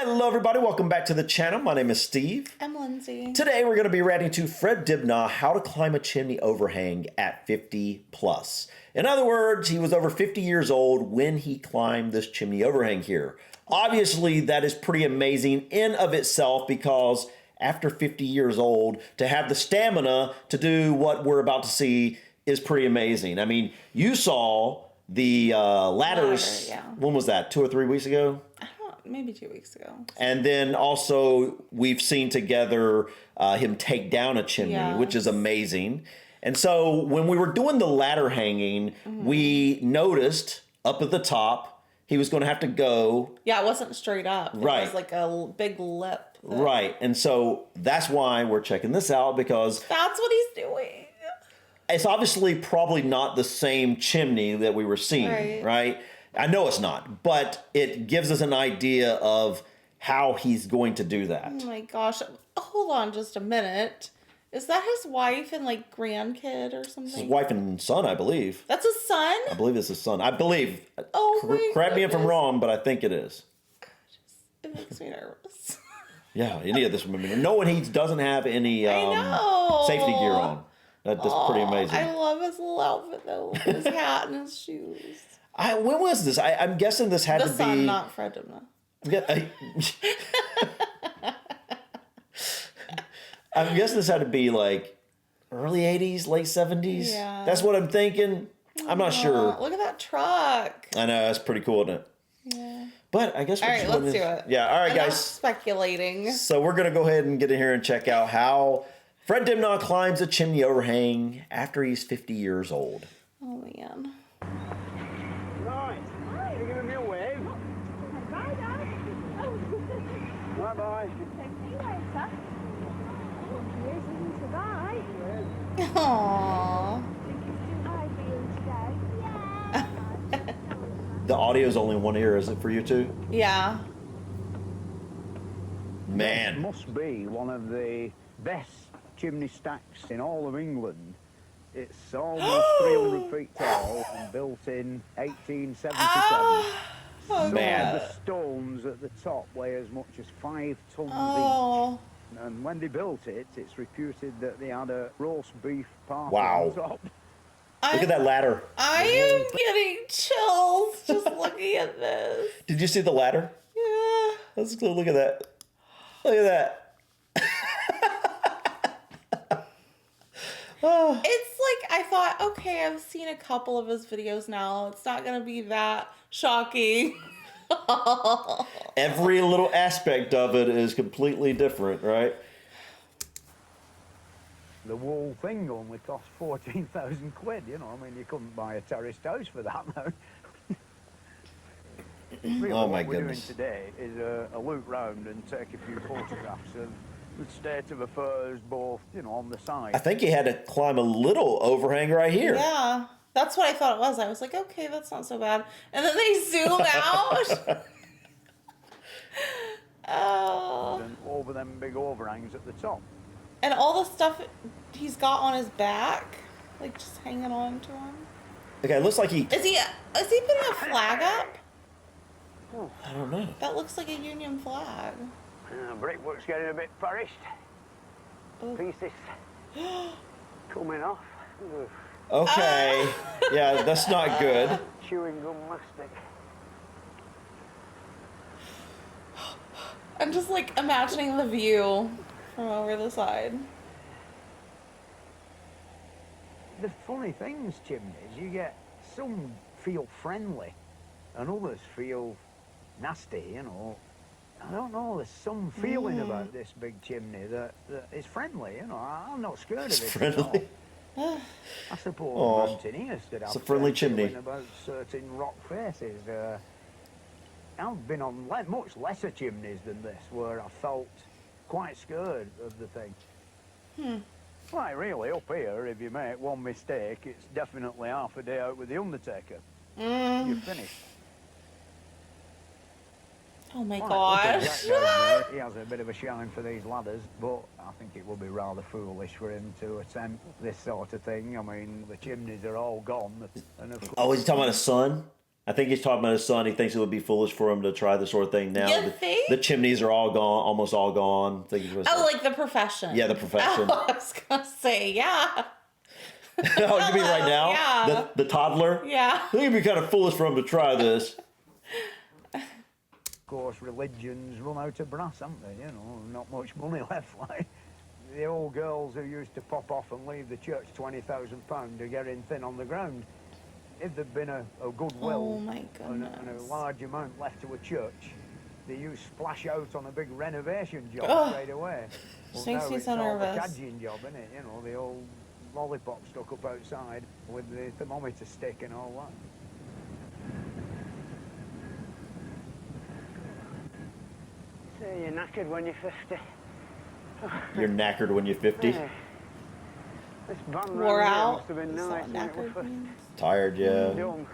Hello everybody, welcome back to the channel. My name is Steve. I'm Lindsay. Today we're going to be reacting to Fred Dibnah, How to Climb a Chimney Overhang at 50 plus. In other words, he was over 50 years old when he climbed this chimney overhang here. Obviously, that is pretty amazing in of itself because after 50 years old, to have the stamina to do what we're about to see is pretty amazing. I mean, you saw the ladders, when was that, 2 or 3 weeks ago? Maybe 2 weeks ago. And then also we've seen together him take down a chimney, which is amazing. And so when we were doing the ladder hanging, we noticed up at the top, he was going to have to go. Yeah, it wasn't straight up. It was like a big lip. Right. And so that's why we're checking this out, because that's what he's doing. It's obviously probably not the same chimney that we were seeing, right? I know it's not, but it gives us an idea of how he's going to do that. Oh my gosh. Hold on just a minute. Is that his wife and like grandkid or something? His wife and son, I believe. That's his son? I believe it's his son. I believe. Oh, correct me if I'm wrong, but I think it is. It makes me nervous. Yeah, any of this would make me nervous. Knowing he doesnn't have any safety gear on. That's pretty amazing. I love his little outfit though. His hat and his shoes. When was this? I'm guessing this had to be... The son, not Fred Dibnah. I'm guessing this had to be like early 80s, late 70s. Yeah. That's what I'm thinking. I'm not sure. Look at that truck. I know, that's pretty cool, isn't it? Yeah. But I guess... All right, let's do it. Yeah, all right, Enough guys. Speculating. So we're going to go ahead and get in here and check out how Fred Dibnah climbs a chimney overhang after he's 50 years old. Oh, man. Right. Can you give me a wave? Bye, Dad. Bye-bye. See you later. Here's a goodbye. Aww. I feel today. Yeah. The audio's only in one ear, is it for you too? Yeah. Man. This must be one of the best chimney stacks in all of England. It's almost 300 feet tall and built in 1877. Oh, man. The stones at the top weigh as much as 5 tons each. And when they built it, it's reputed that they had a roast beef party on top. Look at that ladder. I am getting chills just looking at this. Did you see the ladder? Yeah. Let's go look at that. Look at that. Oh. It's like, I thought, okay, I've seen a couple of his videos now. It's not going to be that shocking. Every little aspect of it is completely different, right? The whole thing only cost 14,000 quid, you know. I mean, you couldn't buy a terraced house for that now. Really, oh my what we're goodness. doing today is a loop round and take a few photographs of the state of affairs, both, you know, on the side. I think he had to climb a little overhang right here. Yeah, that's what I thought it was. I was like, okay, that's not so bad. And then they zoom out. Oh. And over them big overhangs at the top. And all the stuff he's got on his back, like just hanging on to him. Okay, it looks like he... Is he putting a flag up? I don't know. That looks like a Union flag. Brickwork's getting a bit perished. Pieces coming off. Okay. Yeah, that's not good. Chewing gum mastic. I'm just like imagining the view from over the side. The funny things, chimneys, you get some feel friendly and others feel nasty, you know. I don't know, there's some feeling about this big chimney that is friendly, you know. I'm not scared of it. Friendly? I suppose mountaineers could have it's a friendly chimney about certain rock faces. I've been on much lesser chimneys than this, where I felt quite scared of the thing. Right, really, up here, if you make one mistake, it's definitely half a day out with the undertaker. You're finished. Oh my Right, gosh. he has a bit of a shine for these ladders, but I think it would be rather foolish for him to attempt this sort of thing. I mean, the chimneys are all gone. And of Oh, is he talking about his son? I think he's talking about his son. He thinks it would be foolish for him to try this sort of thing now. You think? The chimneys are all gone, almost all gone. I think he was Oh, like the profession. Yeah, the profession. Oh, I was going to say, yeah. Oh, you mean right now? Yeah. The toddler? Yeah. I think it'd be kind of foolish for him to try this. Of course, religions run out of brass, haven't they? You know, not much money left. Like the old girls who used to pop off and leave the church £20,000 to get in thin on the ground. If there'd been a goodwill Oh my and goodness. a large amount left to a church, they used splash out on a big renovation job Ugh. straight away. This Well, makes now me it's so all nervous. the cadging job, isn't it? You know, the old lollipop stuck up outside with the thermometer stick and all that. So you're knackered when you're 50. You're knackered when you're 50. Yeah. This band Wore round here out. must have been Is that nice what when it was knackered first means? Tired, yeah. done.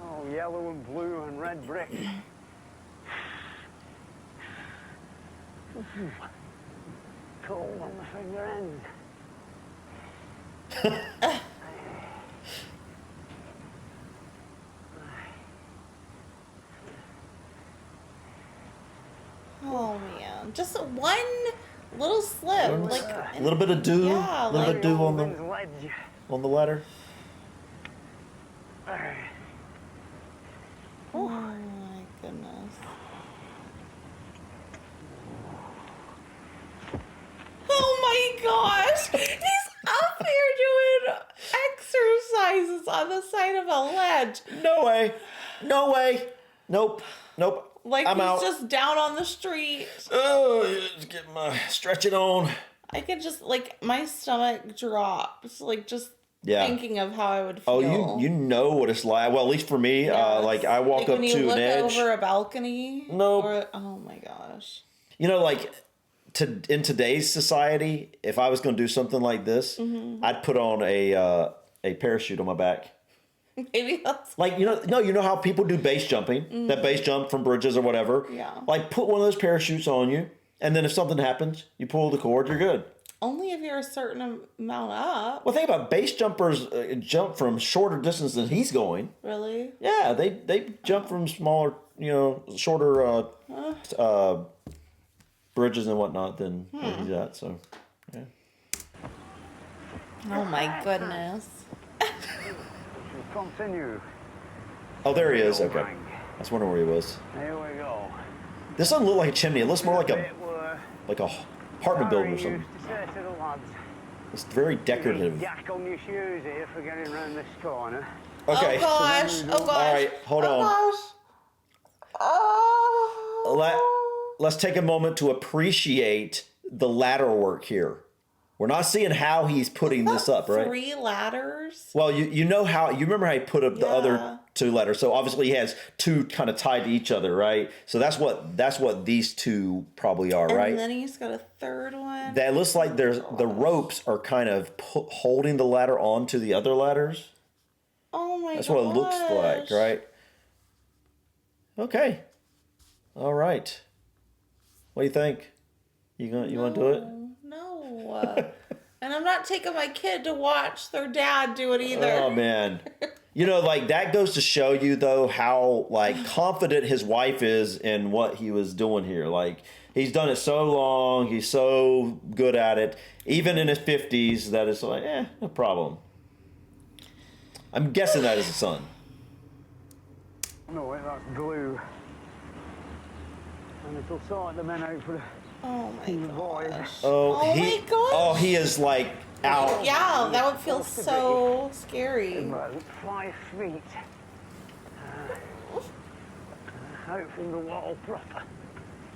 Oh, yellow and blue and red brick. Cold on the finger ends. Oh, man. Just one little slip. Like, A little bit of dew. Yeah, a little bit of dew on Owen's the ledge. ladder. oh my goodness. Oh my gosh! He's up there doing exercises on the side of a ledge. No way. No way. Nope. Nope. Like I'm he's out. just down on the street. Oh, just get my stretching on. I could just, like, my stomach drops. Like, just Yeah. thinking of how I would Oh, feel. you know what it's like. Well, at least for me, Yes. like I walk Like up when you to look an edge. over a balcony. Nope. Or, oh my gosh. You know, like in today's society, if I was going to do something like this, Mm-hmm. I'd put on a parachute on my back. Maybe that's Like, you know how people do base jumping, that base jump from bridges or whatever. Mm-hmm. Yeah. Like, put one of those parachutes on you, and then if something happens, you pull the cord, you're good. only if you're a certain amount up. Well, think about base jumpers jump from shorter distance than he's going. Really? Yeah, they jump from smaller, shorter bridges and whatnot than where he's at. So, yeah. Oh my goodness. Continue. Oh, there he is. Okay. Overhang. I was wondering where he was. Here we go. This doesn't look like a chimney. It looks more like a Bit where apartment building or Harry something. used to say to the lads, It's very "You need decorative. jack on your shoes here for getting round this corner." Okay. Oh gosh. Oh gosh. All right, hold on. Gosh. Oh. Let's take a moment to appreciate the ladder work here. We're not seeing how he's putting this up, right? 3 ladders. Well, you know how you remember how he put up the Yeah. other 2 ladders. So obviously he has 2 kind of tied to each other, right? So that's what these 2 probably are, right? And then he's got a third one. That looks like there's the ropes are kind of holding the ladder onto the other ladders. Oh my gosh. That's what it looks like, right? Okay. All right. What do you think? You want to do it? No. And I'm not taking my kid to watch their dad do it either. Oh man. Like that goes to show you though how like confident his wife is in what he was doing here. Like he's done it so long, he's so good at it, even in his 50s, that it's like, no problem. I'm guessing that is his son. No, wait, that's glue. And it'll sort the men out for Oh my boy. gosh. Oh, my gosh. Oh, he is like out. Yeah, that would feel so scary. about 5 feet. Out from the wall proper.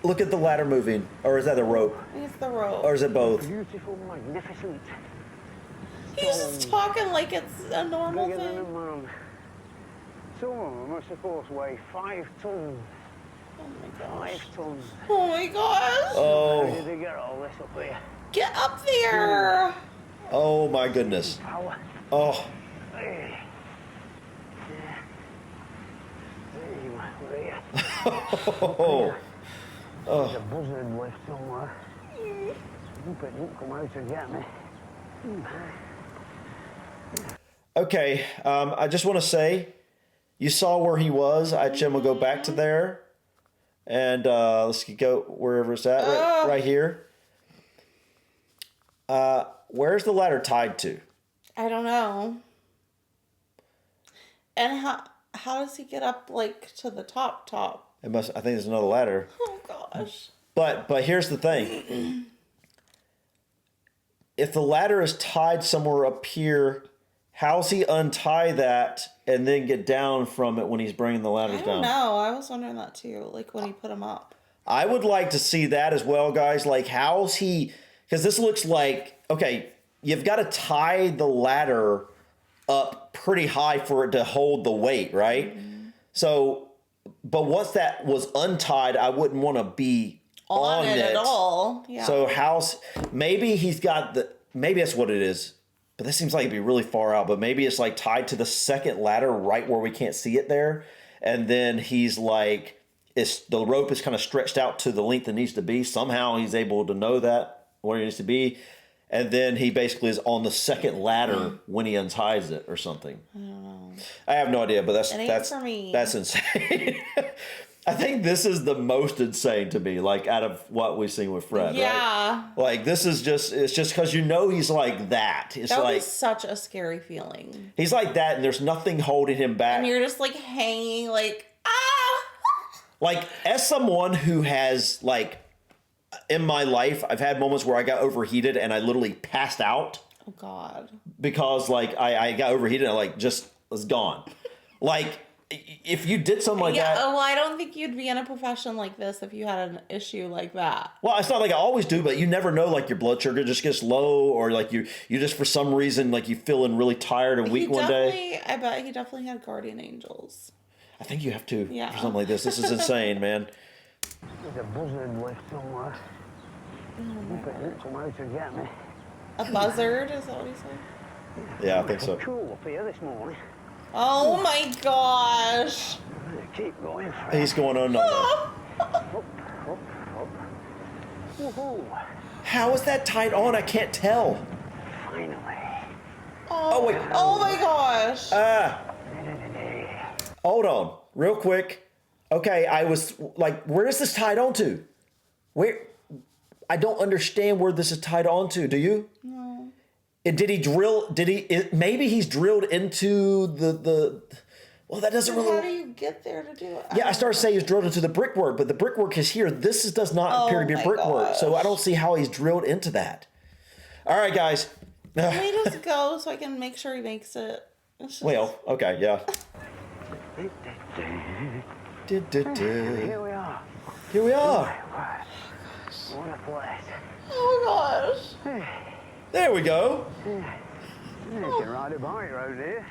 Look at the ladder moving, or is that the rope, It's the rope. or is it both? Beautiful, magnificent. He's just talking like it's a normal Bigger than a thing. man. Some of them are supposed to weigh 5 tons. Oh my gosh. 5 tons. Oh my gosh. How Oh, did they get all this up here? Get up there. oh my goodness. Power. Oh, Hey. Yeah. There you are, where are you? oh. There's a buzzard left somewhere. Hope it won't come out and get me. Okay, I just want to say, You saw where he was. Jim will go back to there. And let's go wherever it's at, right here. Where's the ladder tied to? I don't know. And how does he get up like to the top? It must. I think there's another ladder. Oh gosh. But here's the thing. If the ladder is tied somewhere up here, how's he untie that and then get down from it when he's bringing the ladders down? I don't know. I was wondering that too. Like when he put them up. I would like to see that as well, guys. Like how's he? Because this looks like, okay, you've got to tie the ladder up pretty high for it to hold the weight, right? Mm-hmm. So, but once that was untied, I wouldn't want to be on it at all. Yeah. So maybe he's got maybe that's what it is. But that seems like it'd be really far out. But maybe it's like tied to the second ladder right where we can't see it there. And then he's like, the rope is kind of stretched out to the length it needs to be. Somehow he's able to know that where it needs to be. And then he basically is on the second ladder when he unties it or something. I don't know. I have no idea, but that's for me. That's insane. I think this is the most insane to me, like out of what we've seen with Fred. Yeah. Right? Like this is it's just because he's like that. It's that would like be such a scary feeling. He's like that, and there's nothing holding him back. And you're just like hanging, like Like as someone who has like. In my life, I've had moments where I got overheated and I literally passed out. Oh, God. Because, like, I got overheated and I, like, just was gone. Like, if you did something like that... Oh, well, I don't think you'd be in a profession like this if you had an issue like that. Well, it's not like I always do, but you never know, like, your blood sugar just gets low or, like, you just, for some reason, like, you feeling really tired and weak one day. I bet he definitely had guardian angels. I think you have to for something like this. This is insane, man. There's a buzzard left somewhere. Somewhere to get me. A buzzard, is that what he said? Yeah, I think so. Cool up here this morning. Oh my gosh. Keep going, Fred. He's going on. Up. Woohoo. How is that tied on? I can't tell. Finally. Oh, wait. Oh my gosh. Hold on, real quick. Okay, I was like, where is this tied on to? Where? I don't understand where this is tied on to. Do you? No. And did he drill? Maybe he's drilled into the. Well, that doesn't really. How do you get there to do it? Yeah, I started saying he's drilled into the brickwork, but the brickwork is here. This does not appear to be brickwork, so I don't see how he's drilled into that. All right, guys. Can we just go so I can make sure he makes it? Well, okay, yeah. Here we are. Here we are. What a place. Oh gosh. There we go. You can ride a bike around here.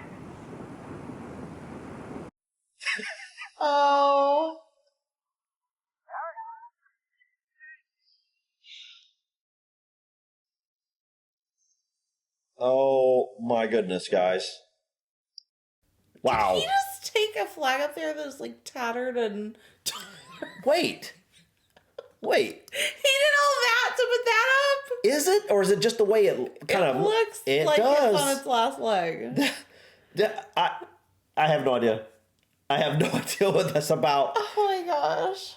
Oh. Oh my goodness, guys. Wow. Did he just take a flag up there that's like tattered and Wait. He did all that to put that up? Is it? Or is it just the way it kind of looks it like does. it's on its last leg. I have no idea. I have no idea what that's about. Oh my gosh.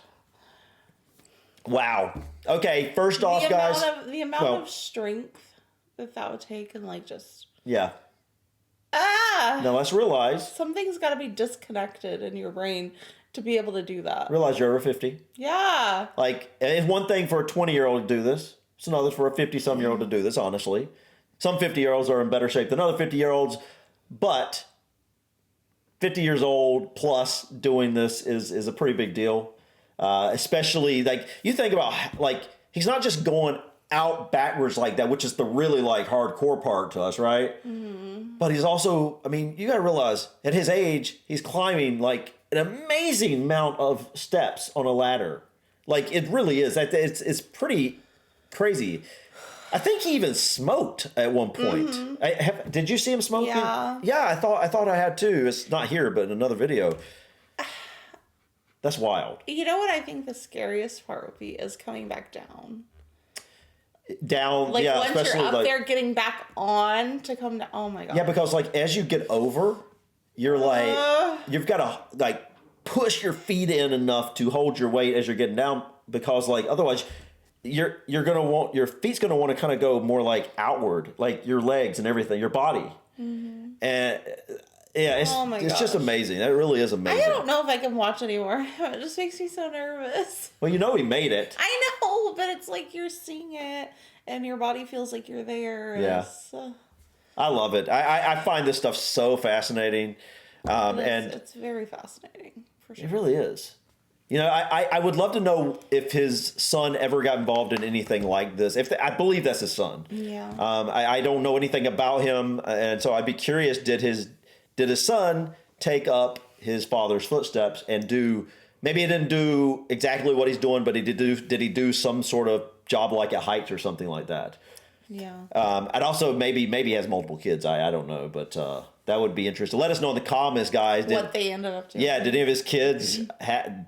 Wow. Okay, first off, guys. The amount of strength that would take and like just... Yeah. Now let's realize. Something's got to be disconnected in your brain to be able to do that. Realize you're over 50. Yeah. Like, it's one thing for a 20-year-old to do this. It's another for a 50-some-year-old to do this, honestly. Some 50-year-olds are in better shape than other 50-year-olds, but 50 years old plus doing this is a pretty big deal. Especially, like, you think about, like, he's not just going out backwards like that, which is the really, like, hardcore part to us, right? Mm-hmm. But he's also, I mean, you got to realize, at his age, he's climbing, like, an amazing amount of steps on a ladder. Like, it really is. It's pretty crazy. I think he even smoked at one point. Mm-hmm. Did you see him smoking? Yeah. Yeah, I thought I had too. It's not here, but in another video. That's wild. You know what I think the scariest part would be is coming back down. Down, like, yeah, once especially you're up like, there, getting back on to come down. Oh my god. Yeah, because like as you get over, you're like, you've got to like push your feet in enough to hold your weight as you're getting down, because like otherwise you're gonna want, your feet's gonna want to kind of go more like outward, like your legs and everything, your body. And yeah, it's just amazing. That really is amazing. I don't know if I can watch anymore. It just makes me so nervous. Well, you know he made it. I know, but it's like you're seeing it and your body feels like you're there. Yeah. I love it. I find this stuff so fascinating. And it's very fascinating, for sure. It really is. You know, I would love to know if his son ever got involved in anything like this. I believe that's his son. Yeah. I don't know anything about him, and so I'd be curious. Did his son take up his father's footsteps and do? Maybe he didn't do exactly what he's doing, but did he do some sort of job like at heights or something like that? Yeah. And also maybe he has multiple kids. I don't know, but that would be interesting. Let us know in the comments, guys. What they ended up doing. Yeah, did any of his kids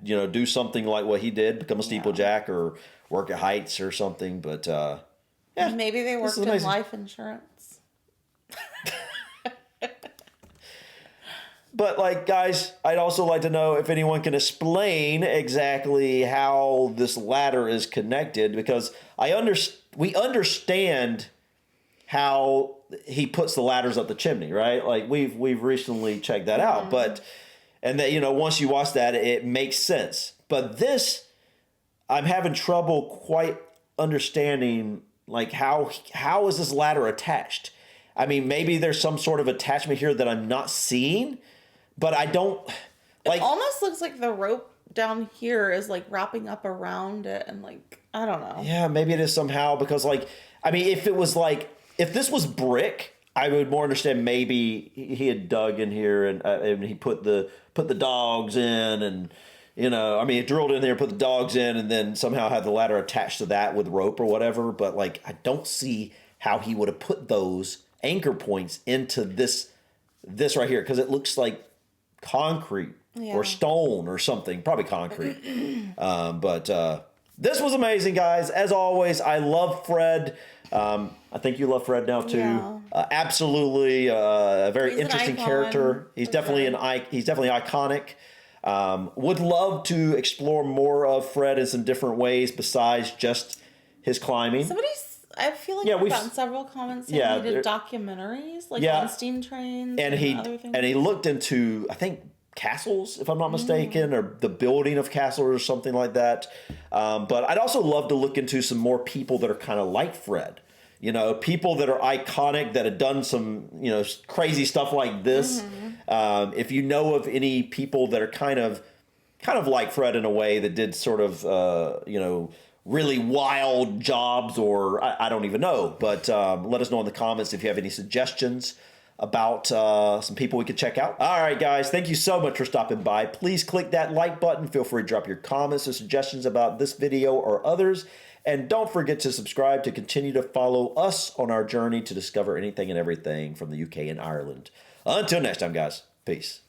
do something like what he did, become a steeplejack or work at heights or something? But yeah, maybe they worked in life insurance. But like, guys, I'd also like to know if anyone can explain exactly how this ladder is connected, because we understand how he puts the ladders up the chimney, right? Like we've recently checked that out, but once you watch that, it makes sense. But this, I'm having trouble quite understanding, like how is this ladder attached? I mean, maybe there's some sort of attachment here that I'm not seeing, but I don't like. It almost looks like the rope down here is like wrapping up around it, and like I don't know. Yeah, maybe it is somehow, because like, I mean, if this was brick, I would more understand. Maybe he had dug in here and he put the dogs in, and he drilled in there, put the dogs in, and then somehow had the ladder attached to that with rope or whatever. But like, I don't see how he would have put those anchor points into this right here, because it looks like concrete or stone or something, probably concrete. But this was amazing, guys. As always, I love Fred. I think you love Fred now too. Yeah. Absolutely, a very interesting character. He's definitely he's definitely iconic. Would love to explore more of Fred in some different ways besides just his climbing. I feel like we've gotten several comments saying he did documentaries, like on steam trains and other things. And he looked into, I think, castles, if I'm not mistaken, or the building of castles or something like that. But I'd also love to look into some more people that are kind of like Fred. People that are iconic, that have done some, crazy stuff like this. If you know of any people that are kind of like Fred in a way, that did sort of, really wild jobs, or I don't even know. But let us know in the comments if you have any suggestions about some people we could check out. All right, guys, thank you so much for stopping by. Please click that like button. Feel free to drop your comments or suggestions about this video or others. And don't forget to subscribe to continue to follow us on our journey to discover anything and everything from the UK and Ireland. Until next time, guys. Peace.